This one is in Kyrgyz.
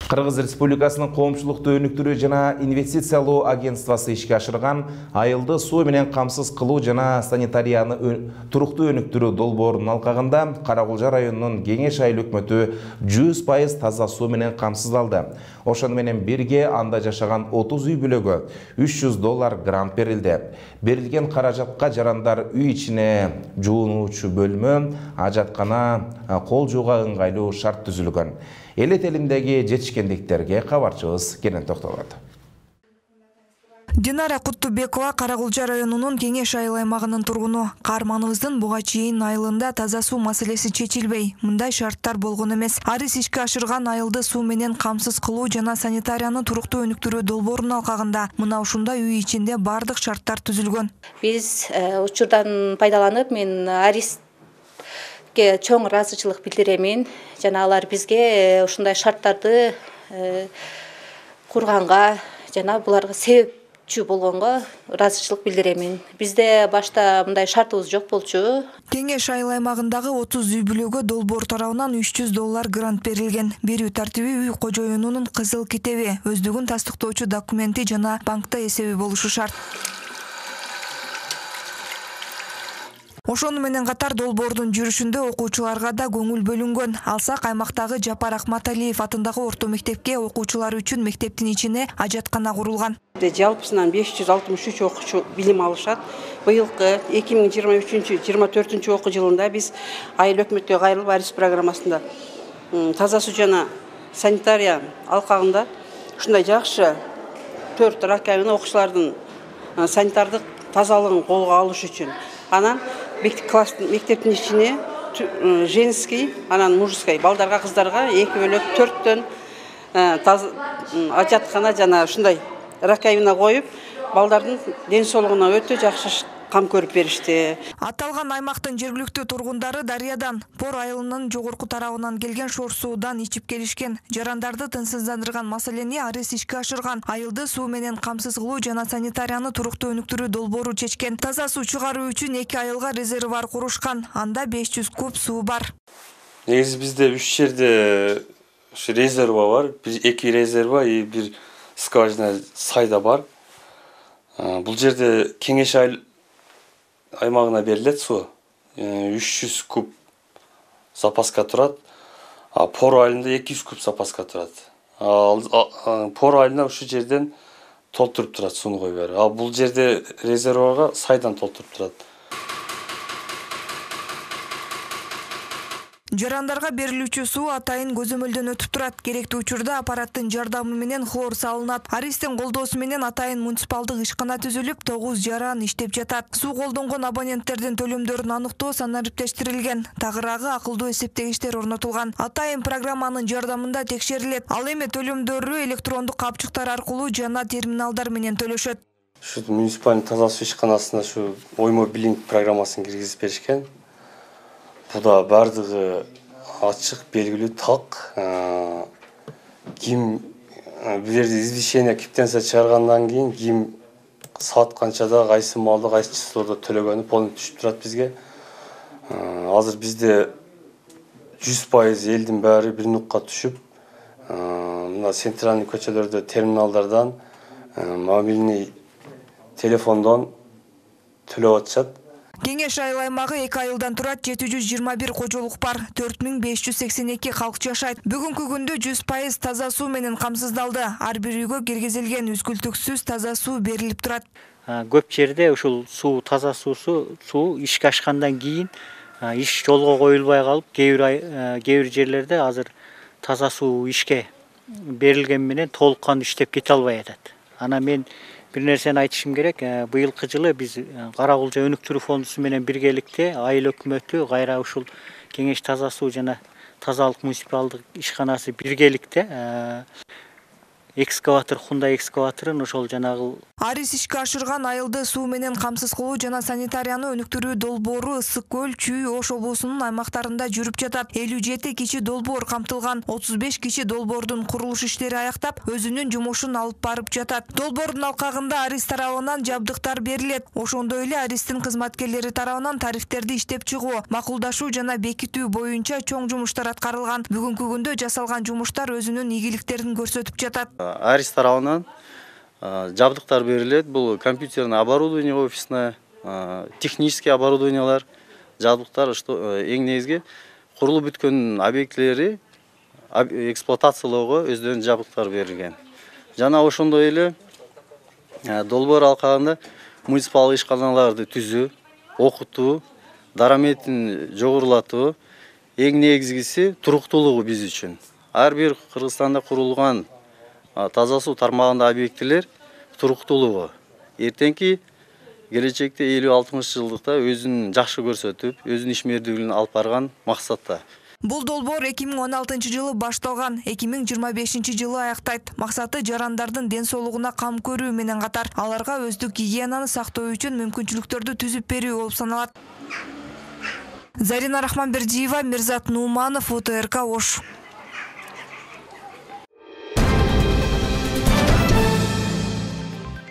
Кыргыз Республикасынын коомчулукту өнүктүрүү жана инвестициялоо агентствосы ишке ашырган айылды суу менен камсыз кылуу жана санитарияны туруктуу өнүктүрүү долбоорунун алкагында Каракулжа районунун Кеңеш айыл өкмөтү 100% таза суу менен камсыздалды. Ошону менен бирге анда жашаган 30 үй бүлөгө $300 грант берилди. Берилген каражатка жарандар үй ичине жуунуучу бөлмө, ажаткана, кол жууга ыңгайлуу шарт түзүлгөн. Элет элимдеги жетишкендиктерге кабарчыбыз кенен токтолот. Динара Куттубекова Каракулжа районунун Кеңеш айыл аймагынын тургуну. Каарманыбыздын буга чейин айылында таза суу маселеси чечилбей, мындай шарттар болгон эмес. Арис ишке ашырган айылды суу менен камсыз кылуу жана санитарияны туруктуу өнүктүрүү долбоорунун алкагында мына ушундай үй ичинде бардык шарттар түзүлгөн. Биз учурдан пайдаланып, мен Арис чоң ыраазычылык билдиремин. Жана алар бизге ушундай шарттарды курганга жана буларга себепчү болгонго ыраазычылык билдиремин. Бизде башта мындай шартыбыз жок болчу. Кеңеш айыл аймагындагы 30 үй бүлөгө долбоор тарабынан $300 грант берилген. Берүү тартиби үй кожоюнунун кызыл китеби, өздүгүн тастыктоочу документи жана банкта эсеби болушу шарт. Ошону менен катар долбоордун жүрүшүндө окуучуларга да көңүл бөлүнгөн. Алсак аймактагы Жапар Акматалиев атындагы орто мектепке окуучулар үчүн мектептин ичине ажаткана курулган. Жалпысынан 563 окуучу билим алышат. Быйылкы 2023-24 окуу жылында биз айыл өкмөткө кайрылып Арис программасында таза суу жана санитария алкагында ушундай жакшы 4 раковина окуучулардын санитардык тазалыгын колго алыш үчүн. Анан мектептин ичине женский, анан мужской балдарга, кыздарга 2 бөлөк 4төн ажаткана жана ушундай раковина коюп, балдардын ден соолугуна өтө жакшы кам көрүп беришти. Аталган аймактын жергиликтүү тургундары Дарыядан, Пор айылынын жогорку тарабынан келген шор суудан ичип келишкен. Жарандарды тынчсыздандырган маселени Арис ишке ашырган. Айылды суу менен камсыз кылуу жана санитарияны туруктуу өнүктүрүү долбоору чечкен. Таза суу чыгаруу үчүн 2 айылга резервуар курушкан. Анда 500 куб суу бар. Негизи бизде 3 жерде резервуар бар. 2 резервуар и 1 скважина сайда бар. Бул жерде Кеңеш айыл аймагына берилет суу. 300 куб запаска турат. Пор айылында 200 куб запаска турат. Пор айылына ушу жерден толтуруп турат сууну коюп берип. Бул жерде резервуарга сайдан толтуруп турат. Жарандарга берилүүчү суу атайын көзөмөлдөн өтүп турат. Керектүү учурда аппараттын жардамы менен хлор салынат. Аристин колдоосу менен атайын муниципалдык ишкана түзүлүп, 9 жаран иштеп жатат. Суу колдонгон абоненттердин төлөмдөрүн аныктоо санариптештирилген. Тагыраагы акылдуу эсептегичтер орнотулган. Атайын программанын жардамында текшерилет. Ал эми төлөмдөрү электрондук капчыктар аркылуу жана терминалдар менен төлөшөт. Ушу муниципалдын таза суу ишканасына ушу оймо билинг программасын киргизип беришкен. Буда бардыгы ачык, белгилүү, так. Ким билерди извещение киптенсе чыгаргандан кийин ким саат канчада кайсы малды кайсы числодо төлөгөнү полный түшүп турат бизге. Азыр бизде 100% элдин баары бир нукка түшүп, мына центральный көчөлөрдө терминалдардан, мобильный телефондон төлөп атышат. Кеңеш айыл аймагы 2 айылдан турат, 721 кожолук бар, 4582 калк жашайт. Бүгүнкү күндө 100% таза суу менен камсыздалды. Ар бир үйгө киргизилген үзгүлтүксүз таза суу берилип турат. Көп жерде ушул суу, таза суу ишке ашкандан кийин иш жолго коюлбай калып, кээ бир жерлерде азыр таза суу ишке берилген менен толук кандуу иштеп кете албай атат. Ана мен bir nerseni айтышым керек. Быйылкы жылы биз Каракулжа өнүктүрүү фондусу менен биргеликте айыл өкмөтү кайра ушул Кеңеш таза суу жана тазалык муниципалдык ишканасы биргеликте экскаватор, Hyundai экскаваторын ошол жанагы Арис ишке ашырган айылды суу менен камсыз кылуу жана санитарияны өнүктүрүү долбоору Ысык көл, Чүй, Ош облусунун аймактарында жүрүп жатат. 57 киши долбоор камтылган, 35 киши долбоордун курулуш иштери аяктап, өзүнүн жумушун алып барып жатат. Долбоордун алкагында Арис тарабынан жабдыктар берилет. Ошондой эле Аристин кызматкерлери тарабынан тарифтерди иштеп чыгуу, макулдашуу жана бекитүү боюнча чоң жумуштар аткарылган. Бүгүнкү күндө жасалган жумуштар өзүнүн ийгиликтерин көрсөтүп жатат. Арис тарабынан жабдыктар берилет. Бул компьютерное оборудование офисное, технические оборудованиялар, жабдыктар, что эң негизги курулуп бүткөн объектилери эксплуатациялоого өздөрүнүн жабдыктар берилген. Жана ошондой эле долбоор алкагында муниципалдык ишканаларды түзүү, окутуу, дараметин жогорулатуу, эң негизгиси туруктуулугу биз үчүн. Ар бир Кыргызстанда курулган таза суу тармагында объектилер туруктуулугу эртеңки келечекте 50-60 жылдыкта өзүн жакшы көрсөтүп, өзүнүн ишмердүүлүгүн алып барган максатта. Бул долбоор 2016 жылы башталган, 2025 жылы аяктайт. Максаты жарандардын ден соолугуна кам көрүү менен катар аларга өздүк гигиенаны сактоо үчүн мүмкүнчүлүктөрдү түзүп берүү болуп саналат. Зарина Рахманбердиева, Мирзат Нуманов, УТРК Ош.